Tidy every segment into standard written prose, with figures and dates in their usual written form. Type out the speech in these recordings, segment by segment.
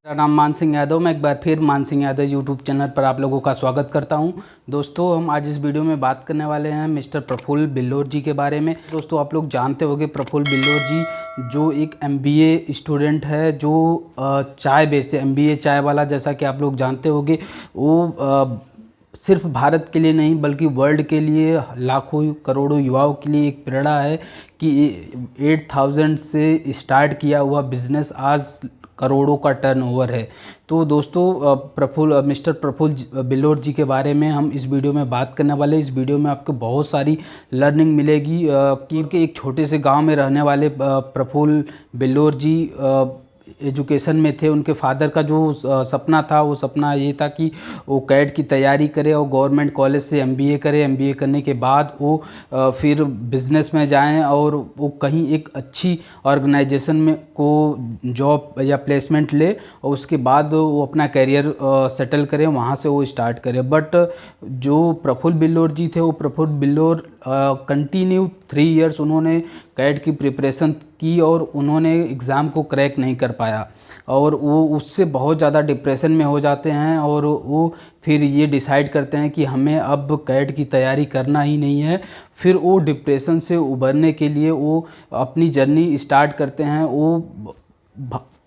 मेरा नाम मान सिंह यादव। मैं एक बार फिर मान सिंह यादव यूट्यूब चैनल पर आप लोगों का स्वागत करता हूं। दोस्तों, हम आज इस वीडियो में बात करने वाले हैं मिस्टर प्रफुल्ल बिल्लोर जी के बारे में। दोस्तों, आप लोग जानते होंगे प्रफुल्ल बिल्लोर जी जो एक MBA स्टूडेंट है, जो चाय बेचते, MBA चाय वाला, जैसा कि आप लोग जानते होंगे। वो सिर्फ भारत के लिए नहीं बल्कि वर्ल्ड के लिए, लाखों करोड़ों युवाओं के लिए एक प्रेरणा है कि 8,000 से स्टार्ट किया हुआ बिजनेस आज करोड़ों का टर्नओवर है। तो दोस्तों, मिस्टर प्रफुल्ल बिल्लोर जी के बारे में हम इस वीडियो में बात करने वाले हैं। इस वीडियो में आपको बहुत सारी लर्निंग मिलेगी कि एक छोटे से गांव में रहने वाले प्रफुल्ल बिल्लोर जी एजुकेशन में थे। उनके फादर का जो सपना था, वो सपना ये था कि वो कैट की तैयारी करे और गवर्नमेंट कॉलेज से MBA करे। MBA करने के बाद वो फिर बिज़नेस में जाएं और वो कहीं एक अच्छी ऑर्गेनाइजेशन में को जॉब या प्लेसमेंट ले और उसके बाद वो अपना करियर सेटल करें, वहाँ से वो स्टार्ट करें। बट जो प्रफुल्ल बिल्लोर जी थे, वो प्रफुल्ल बिल्लोर कंटिन्यू 3 इयर्स उन्होंने कैट की प्रिपरेशन की और उन्होंने एग्ज़ाम को क्रैक नहीं कर पाया और वो उससे बहुत ज़्यादा डिप्रेशन में हो जाते हैं और वो फिर ये डिसाइड करते हैं कि हमें अब कैट की तैयारी करना ही नहीं है। फिर वो डिप्रेशन से उभरने के लिए वो अपनी जर्नी स्टार्ट करते हैं। वो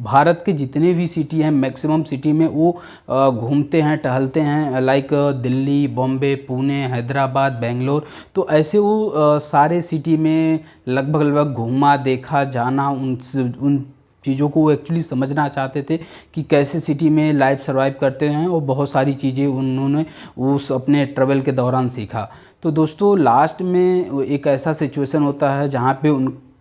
भारत के जितने भी सिटी हैं, मैक्सिमम सिटी में वो घूमते हैं, टहलते हैं, लाइक दिल्ली, बॉम्बे, पुणे, हैदराबाद, बेंगलोर। तो ऐसे वो सारे सिटी में लगभग घूमा, देखा, जाना, उन चीज़ों को वो एक्चुअली समझना चाहते थे कि कैसे सिटी में लाइफ सर्वाइव करते हैं और बहुत सारी चीज़ें उन्होंने उस अपने ट्रैवल के दौरान सीखा। तो दोस्तों, लास्ट में एक ऐसा सिचुएशन होता है जहाँ पे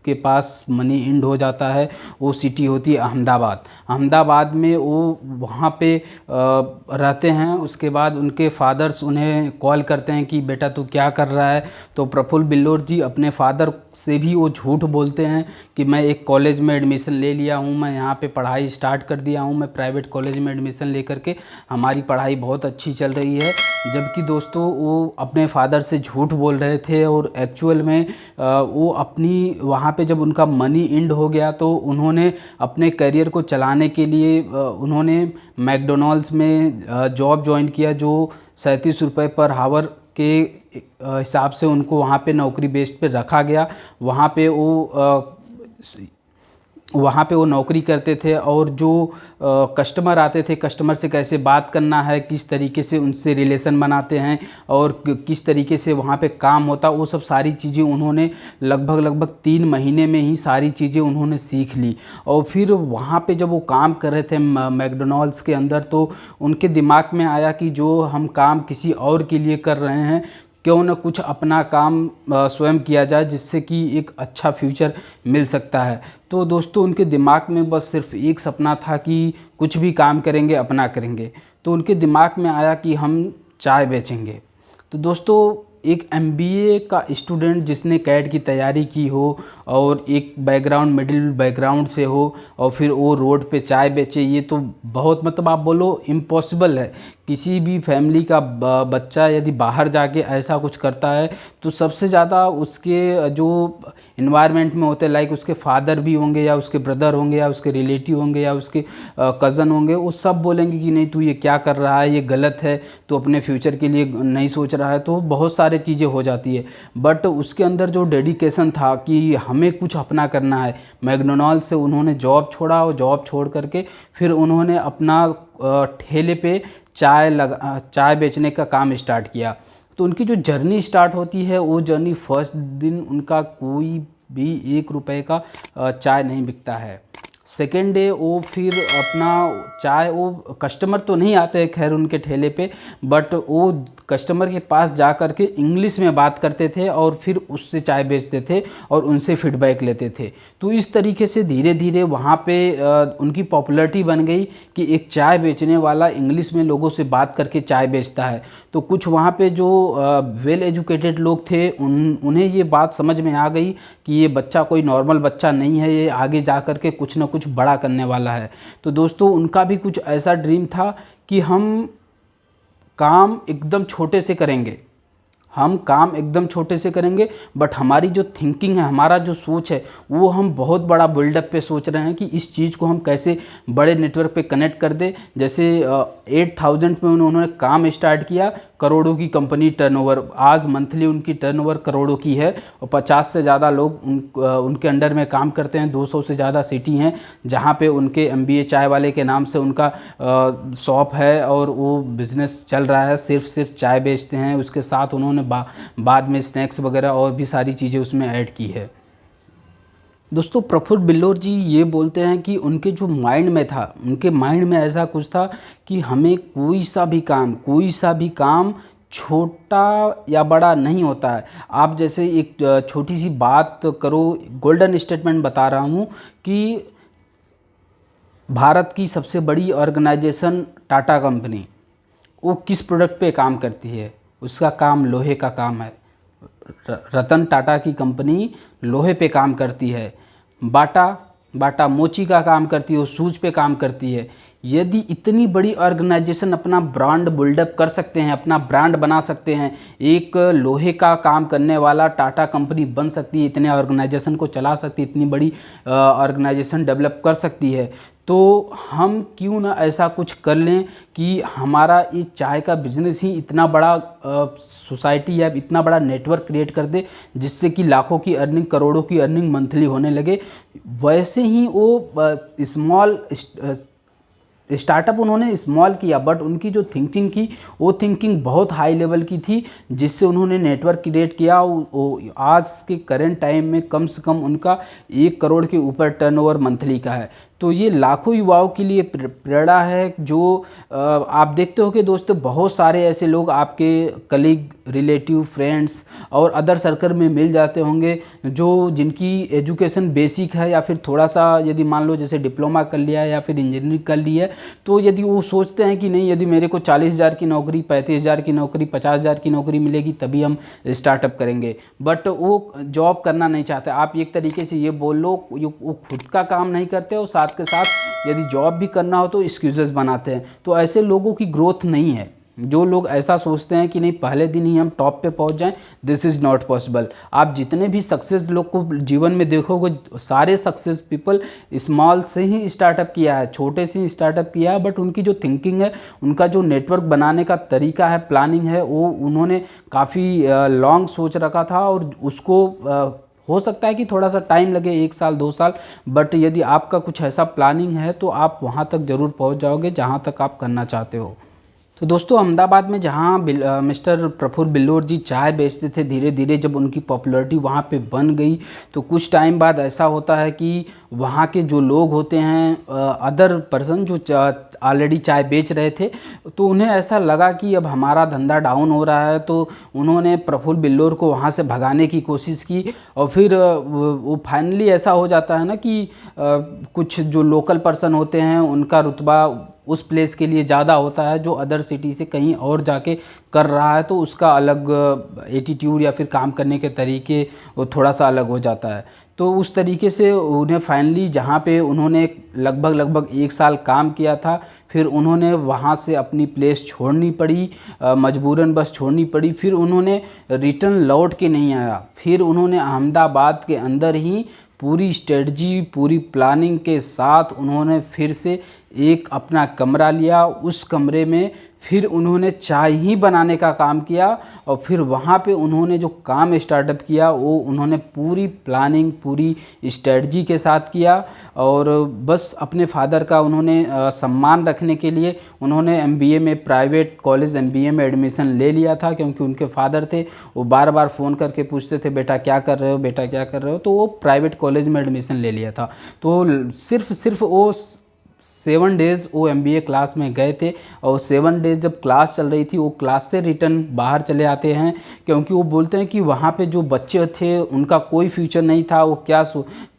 के पास मनी एंड हो जाता है। वो सिटी होती है अहमदाबाद। अहमदाबाद में वो वहाँ पे रहते हैं। उसके बाद उनके फादर्स उन्हें कॉल करते हैं कि बेटा तू क्या कर रहा है। तो प्रफुल्ल बिल्लोर जी अपने फादर से भी वो झूठ बोलते हैं कि मैं एक कॉलेज में एडमिशन ले लिया हूँ, मैं यहाँ पे पढ़ाई स्टार्ट कर दिया हूँ, मैं प्राइवेट कॉलेज में एडमिशन लेकर के हमारी पढ़ाई बहुत अच्छी चल रही है। जबकि दोस्तों, वो अपने फादर से झूठ बोल रहे थे और एक्चुअल में वो अपनी वहाँ पे जब उनका मनी एंड हो गया तो उन्होंने अपने करियर को चलाने के लिए उन्होंने मैकडॉनल्ड्स में जॉब ज्वाइन किया, जो 37 रुपये पर आवर के हिसाब से उनको वहाँ पे नौकरी बेस्ड पे रखा गया। वहाँ पे वो नौकरी करते थे और जो कस्टमर आते थे, कस्टमर से कैसे बात करना है, किस तरीके से उनसे रिलेशन बनाते हैं और किस तरीके से वहाँ पे काम होता, वो सब सारी चीज़ें उन्होंने लगभग 3 महीने में ही सारी चीज़ें उन्होंने सीख ली। और फिर वहाँ पे जब वो काम कर रहे थे मैकडॉनल्ड्स के अंदर, तो उनके दिमाग में आया कि जो हम काम किसी और के लिए कर रहे हैं, क्यों ना कुछ अपना काम स्वयं किया जाए जिससे कि एक अच्छा फ्यूचर मिल सकता है। तो दोस्तों, उनके दिमाग में बस सिर्फ एक सपना था कि कुछ भी काम करेंगे, अपना करेंगे। तो उनके दिमाग में आया कि हम चाय बेचेंगे। तो दोस्तों, एक MBA का स्टूडेंट जिसने कैट की तैयारी की हो और एक बैकग्राउंड, मिडिल बैकग्राउंड से हो और फिर वो रोड पे चाय बेचे, ये तो बहुत, मतलब आप बोलो इम्पॉसिबल है। किसी भी फैमिली का बच्चा यदि बाहर जाके ऐसा कुछ करता है तो सबसे ज़्यादा उसके जो इन्वायरमेंट में होते हैं, लाइक उसके फादर भी होंगे या उसके ब्रदर होंगे या उसके रिलेटिव होंगे या उसके कज़न होंगे, वो सब बोलेंगे कि नहीं तू ये क्या कर रहा है, ये गलत है, तो अपने फ्यूचर के लिए नहीं सोच रहा है। तो बहुत सारी चीज़ें हो जाती है। बट उसके अंदर जो डेडिकेशन था कि हमें कुछ अपना करना है, मैकडॉनल्ड्स से उन्होंने जॉब छोड़ा और जॉब छोड़ करके फिर उन्होंने अपना ठेले पे चाय बेचने का काम स्टार्ट किया। तो उनकी जो जर्नी स्टार्ट होती है, वो जर्नी फर्स्ट दिन उनका कोई भी 1 रुपये का चाय नहीं बिकता है। सेकेंड डे वो फिर अपना चाय, वो कस्टमर तो नहीं आते हैं खैर उनके ठेले पे, बट वो कस्टमर के पास जा कर के इंग्लिश में बात करते थे और फिर उससे चाय बेचते थे और उनसे फीडबैक लेते थे। तो इस तरीके से धीरे धीरे वहाँ पे उनकी पॉपुलैरिटी बन गई कि एक चाय बेचने वाला इंग्लिश में लोगों से बात करके चाय बेचता है। तो कुछ वहाँ पे जो वेल एजुकेटेड लोग थे उन्हें ये बात समझ में आ गई कि ये बच्चा कोई नॉर्मल बच्चा नहीं है, ये आगे जा कर के कुछ ना कुछ बड़ा करने वाला है। तो दोस्तों, उनका भी कुछ ऐसा ड्रीम था कि हम काम एकदम छोटे से करेंगे, हम काम एकदम छोटे से करेंगे, बट हमारी जो थिंकिंग है, हमारा जो सोच है, वो हम बहुत बड़ा बिल्डअप पे सोच रहे हैं कि इस चीज़ को हम कैसे बड़े नेटवर्क पे कनेक्ट कर दे। जैसे 8000 में उन्होंने काम स्टार्ट किया, करोड़ों की कंपनी टर्नओवर, आज मंथली उनकी टर्नओवर करोड़ों की है और 50 से ज़्यादा लोग उनके अंडर में काम करते हैं। 200 से ज़्यादा सिटी हैं जहाँ पे उनके MBA चाय वाले के नाम से उनका शॉप है और वो बिज़नेस चल रहा है, सिर्फ चाय बेचते हैं। उसके साथ उन्होंने बाद में स्नैक्स वगैरह और भी सारी चीज़ें उसमें ऐड की है। दोस्तों प्रफुल्ल बिल्लौर जी ये बोलते हैं कि उनके जो माइंड में था, उनके माइंड में ऐसा कुछ था कि हमें कोई सा भी काम छोटा या बड़ा नहीं होता है। आप जैसे एक छोटी सी बात करो, गोल्डन स्टेटमेंट बता रहा हूँ कि भारत की सबसे बड़ी ऑर्गेनाइजेशन टाटा कंपनी, वो किस प्रोडक्ट पे काम करती है? उसका काम लोहे का काम है। रतन टाटा की कंपनी लोहे पे काम करती है। बाटा मोची का काम करती है, वो शूज पे काम करती है। यदि इतनी बड़ी ऑर्गेनाइजेशन अपना ब्रांड बिल्डअप कर सकते हैं, अपना ब्रांड बना सकते हैं, एक लोहे का काम करने वाला टाटा कंपनी बन सकती है, इतने ऑर्गेनाइजेशन को चला सकती है, इतनी बड़ी ऑर्गेनाइजेशन डेवलप कर सकती है, तो हम क्यों ना ऐसा कुछ कर लें कि हमारा ये चाय का बिजनेस ही इतना बड़ा सोसाइटी या इतना बड़ा नेटवर्क क्रिएट कर दे जिससे कि लाखों की अर्निंग, करोड़ों की अर्निंग मंथली होने लगे। वैसे ही वो स्मॉल स्टार्टअप उन्होंने स्मॉल किया, बट उनकी जो थिंकिंग की वो थिंकिंग बहुत हाई लेवल की थी, जिससे उन्होंने नेटवर्क क्रिएट किया। आज के करंट टाइम में कम से कम उनका 1 करोड़ के ऊपर टर्नओवर मंथली का है। तो ये लाखों युवाओं के लिए प्रेरणा है। जो आप देखते हो कि दोस्तों बहुत सारे ऐसे लोग आपके कलीग, रिलेटिव, फ्रेंड्स और अदर सर्कल में मिल जाते होंगे जो जिनकी एजुकेशन बेसिक है या फिर थोड़ा सा, यदि मान लो जैसे डिप्लोमा कर लिया है या फिर इंजीनियरिंग कर ली है, तो यदि वो सोचते हैं कि नहीं, यदि मेरे को 40,000 की नौकरी, 35,000 की नौकरी, 50,000 की नौकरी मिलेगी तभी हम स्टार्टअप करेंगे, बट वो जॉब करना नहीं चाहते। आप एक तरीके से ये बोल लो वो खुद का काम नहीं करते और साथ के साथ यदि जॉब भी करना हो तो एक्सक्यूजेस बनाते हैं। तो ऐसे लोगों की ग्रोथ नहीं है। जो लोग ऐसा सोचते हैं कि नहीं पहले दिन ही हम टॉप पे पहुंच जाएं, दिस इज़ नॉट पॉसिबल। आप जितने भी सक्सेस लोग को जीवन में देखोगे, सारे सक्सेस पीपल स्मॉल से ही स्टार्टअप किया है, छोटे से ही स्टार्टअप किया है, बट उनकी जो थिंकिंग है, उनका जो नेटवर्क बनाने का तरीका है, प्लानिंग है, वो उन्होंने काफ़ी लॉन्ग सोच रखा था और उसको हो सकता है कि थोड़ा सा टाइम लगे, 1 साल 2 साल, बट यदि आपका कुछ ऐसा प्लानिंग है तो आप वहाँ तक ज़रूर पहुँच जाओगे जहाँ तक आप करना चाहते हो। तो दोस्तों अहमदाबाद में जहाँ मिस्टर प्रफुल्ल बिल्लौर जी चाय बेचते थे, धीरे धीरे जब उनकी पॉपुलैरिटी वहाँ पे बन गई तो कुछ टाइम बाद ऐसा होता है कि वहाँ के जो लोग होते हैं, अदर पर्सन जो ऑलरेडी चाय बेच रहे थे, तो उन्हें ऐसा लगा कि अब हमारा धंधा डाउन हो रहा है, तो उन्होंने प्रफुल्ल बिल्लौर को वहाँ से भगाने की कोशिश की। और फिर वो फाइनली ऐसा हो जाता है ना कि कुछ जो लोकल पर्सन होते हैं उनका रुतबा उस प्लेस के लिए ज़्यादा होता है, जो अदर सिटी से कहीं और जाके कर रहा है, तो उसका अलग एटीट्यूड या फिर काम करने के तरीके वो थोड़ा सा अलग हो जाता है। तो उस तरीके से उन्हें फाइनली जहाँ पे उन्होंने लगभग 1 साल काम किया था, फिर उन्होंने वहाँ से अपनी प्लेस छोड़नी पड़ी, मजबूरन बस छोड़नी पड़ी। फिर उन्होंने रिटर्न लौट के नहीं आया, फिर उन्होंने अहमदाबाद के अंदर ही पूरी स्ट्रेटजी, पूरी प्लानिंग के साथ उन्होंने फिर से एक अपना कमरा लिया। उस कमरे में फिर उन्होंने चाय ही बनाने का काम किया और फिर वहाँ पे उन्होंने जो काम स्टार्टअप किया वो उन्होंने पूरी प्लानिंग, पूरी स्ट्रेटजी के साथ किया। और बस अपने फादर का उन्होंने सम्मान रखने के लिए उन्होंने MBA में, प्राइवेट कॉलेज MBA में एडमिशन ले लिया था, क्योंकि उनके फादर थे, वो बार बार फ़ोन करके पूछते थे बेटा क्या कर रहे हो, बेटा क्या कर रहे हो, तो वो प्राइवेट कॉलेज में एडमिशन ले लिया था। तो सिर्फ वो 7 डेज़ वो MBA क्लास में गए थे और 7 डेज़ जब क्लास चल रही थी वो क्लास से रिटर्न बाहर चले आते हैं, क्योंकि वो बोलते हैं कि वहाँ पे जो बच्चे थे उनका कोई फ्यूचर नहीं था। वो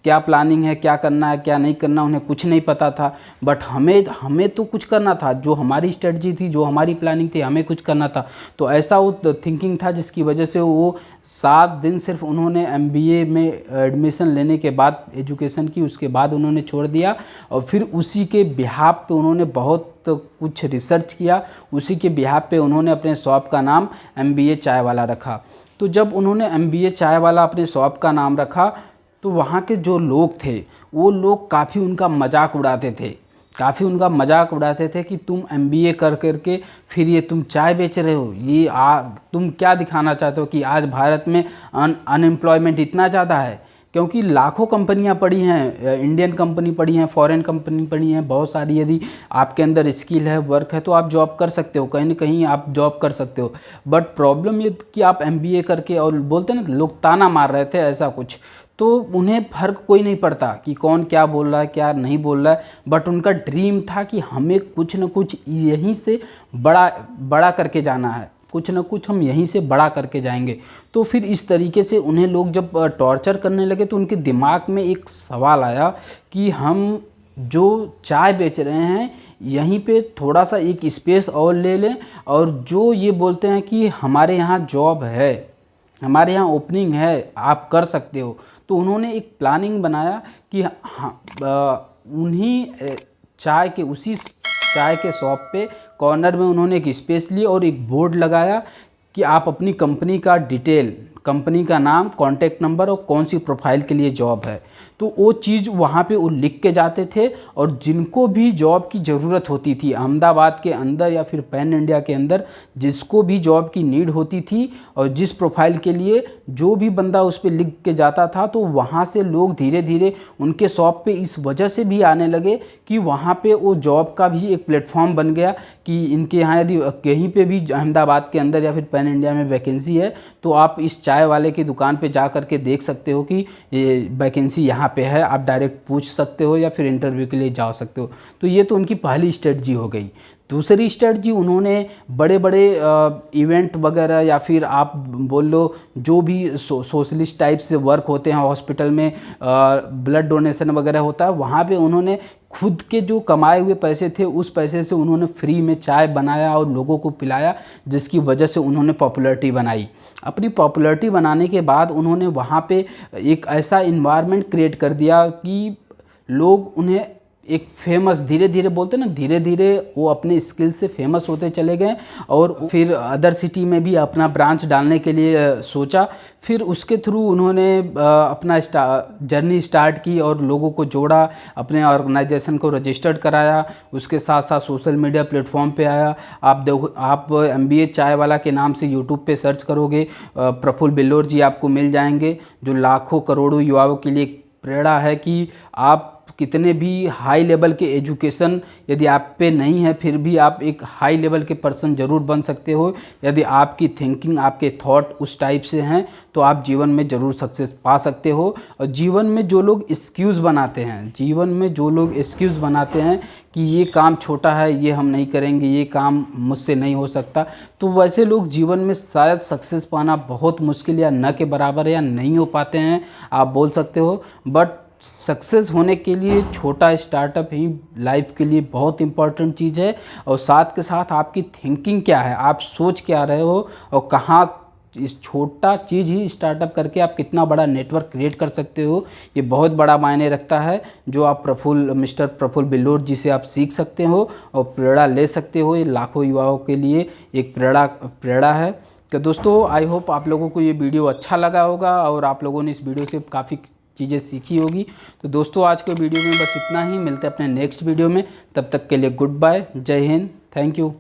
क्या प्लानिंग है, क्या करना है, क्या नहीं करना, उन्हें कुछ नहीं पता था। बट हमें तो कुछ करना था, जो हमारी स्ट्रेटजी थी, जो हमारी प्लानिंग थी, हमें कुछ करना था। तो ऐसा वो थिंकिंग था जिसकी वजह से वो 7 दिन सिर्फ उन्होंने MBA में एडमिशन लेने के बाद एजुकेशन की, उसके बाद उन्होंने छोड़ दिया। और फिर उसी के बिहाफ पे उन्होंने बहुत कुछ रिसर्च किया, उसी के बिहाफ पे उन्होंने अपने शॉप का नाम MBA चाय वाला रखा। तो जब उन्होंने MBA चाय वाला अपने शॉप का नाम रखा तो वहाँ के जो लोग थे वो लोग काफ़ी उनका मजाक उड़ाते थे कि तुम MBA कर करके फिर ये तुम चाय बेच रहे हो, ये तुम क्या दिखाना चाहते हो कि आज भारत में अनएम्प्लॉयमेंट इतना ज़्यादा है। क्योंकि लाखों कंपनियां पड़ी हैं, इंडियन कंपनी पड़ी हैं, फॉरेन कंपनी पड़ी हैं, बहुत सारी। यदि आपके अंदर स्किल है, वर्क है, तो आप जॉब कर सकते हो, कहीं ना कहीं आप जॉब कर सकते हो। बट प्रॉब्लम ये कि आप MBA करके, और बोलते हैं ना लोग ताना मार रहे थे ऐसा कुछ, तो उन्हें फ़र्क कोई नहीं पड़ता कि कौन क्या बोल रहा है, क्या नहीं बोल रहा है। बट उनका ड्रीम था कि हमें कुछ न कुछ यहीं से बड़ा करके जाना है, कुछ ना कुछ हम यहीं से बड़ा करके जाएंगे। तो फिर इस तरीके से उन्हें लोग जब टॉर्चर करने लगे तो उनके दिमाग में एक सवाल आया कि हम जो चाय बेच रहे हैं यहीं पे थोड़ा सा एक स्पेस और ले लें, और जो ये बोलते हैं कि हमारे यहाँ जॉब है, हमारे यहाँ ओपनिंग है, आप कर सकते हो। तो उन्होंने एक प्लानिंग बनाया कि उन्हीं उसी चाय के शॉप पे कॉर्नर में उन्होंने एक स्पेस ली और एक बोर्ड लगाया कि आप अपनी कंपनी का डिटेल, कंपनी का नाम, कॉन्टैक्ट नंबर और कौन सी प्रोफाइल के लिए जॉब है, तो वो चीज़ वहाँ पे वो लिख के जाते थे। और जिनको भी जॉब की ज़रूरत होती थी अहमदाबाद के अंदर या फिर पैन इंडिया के अंदर, जिसको भी जॉब की नीड होती थी और जिस प्रोफाइल के लिए जो भी बंदा उस पर लिख के जाता था, तो वहाँ से लोग धीरे धीरे उनके शॉप पे इस वजह से भी आने लगे कि वहाँ पे वो जॉब का भी एक प्लेटफॉर्म बन गया कि इनके यहाँ यदि कहीं पे भी अहमदाबाद के अंदर या फिर पैन इंडिया में वैकेंसी है तो आप इस चाय वाले की दुकान पे जा कर के देख सकते हो कि ये वैकेंसी यहाँ पे है, आप डायरेक्ट पूछ सकते हो या फिर इंटरव्यू के लिए जा सकते हो। तो ये तो उनकी पहली स्ट्रेटजी हो गई। दूसरी स्ट्रेटजी, उन्होंने बड़े बड़े इवेंट वगैरह या फिर आप बोल लो जो भी सोशलिस्ट टाइप से वर्क होते हैं, हॉस्पिटल में ब्लड डोनेशन वगैरह होता है, वहाँ पे उन्होंने खुद के जो कमाए हुए पैसे थे उस पैसे से उन्होंने फ्री में चाय बनाया और लोगों को पिलाया, जिसकी वजह से उन्होंने पॉपुलैरिटी बनाई। अपनी पॉपुलैरिटी बनाने के बाद उन्होंने वहाँ पे एक ऐसा इन्वायरमेंट क्रिएट कर दिया कि लोग उन्हें एक फेमस, धीरे धीरे बोलते हैं ना, धीरे धीरे वो अपने स्किल से फेमस होते चले गए। और फिर अदर सिटी में भी अपना ब्रांच डालने के लिए सोचा। फिर उसके थ्रू उन्होंने अपना जर्नी स्टार्ट की और लोगों को जोड़ा, अपने ऑर्गेनाइजेशन को रजिस्टर्ड कराया, उसके साथ साथ सोशल मीडिया प्लेटफॉर्म पे आया। आप MBA चाय वाला के नाम से यूट्यूब पे सर्च करोगे, प्रफुल्ल बिल्लौर जी आपको मिल जाएंगे, जो लाखों करोड़ों युवाओं के लिए प्रेरणा है कि आप कितने भी हाई लेवल के एजुकेशन यदि आप पे नहीं है फिर भी आप एक हाई लेवल के पर्सन ज़रूर बन सकते हो। यदि आपकी थिंकिंग, आपके थॉट उस टाइप से हैं तो आप जीवन में ज़रूर सक्सेस पा सकते हो। और जीवन में जो लोग एक्सक्यूज़ बनाते हैं, कि ये काम छोटा है, ये हम नहीं करेंगे, ये काम मुझसे नहीं हो सकता, तो वैसे लोग जीवन में शायद सक्सेस पाना बहुत मुश्किल या न के बराबर है या नहीं हो पाते हैं, आप बोल सकते हो। बट सक्सेस होने के लिए छोटा स्टार्टअप ही लाइफ के लिए बहुत इंपॉर्टेंट चीज़ है। और साथ के साथ आपकी थिंकिंग क्या है, आप सोच क्या रहे हो, और कहाँ इस छोटा चीज़ ही स्टार्टअप करके आप कितना बड़ा नेटवर्क क्रिएट कर सकते हो, ये बहुत बड़ा मायने रखता है, जो आप मिस्टर प्रफुल्ल बिल्लौर जी से आप सीख सकते हो और प्रेरणा ले सकते हो। ये लाखों युवाओं के लिए एक प्रेरणा है। तो दोस्तों, आई होप आप लोगों को ये वीडियो अच्छा लगा होगा और आप लोगों ने इस वीडियो से काफ़ी चीज़ें सीखी होगी। तो दोस्तों, आज के वीडियो में बस इतना ही, मिलते हैं अपने नेक्स्ट वीडियो में, तब तक के लिए गुड बाय, जय हिंद, थैंक यू।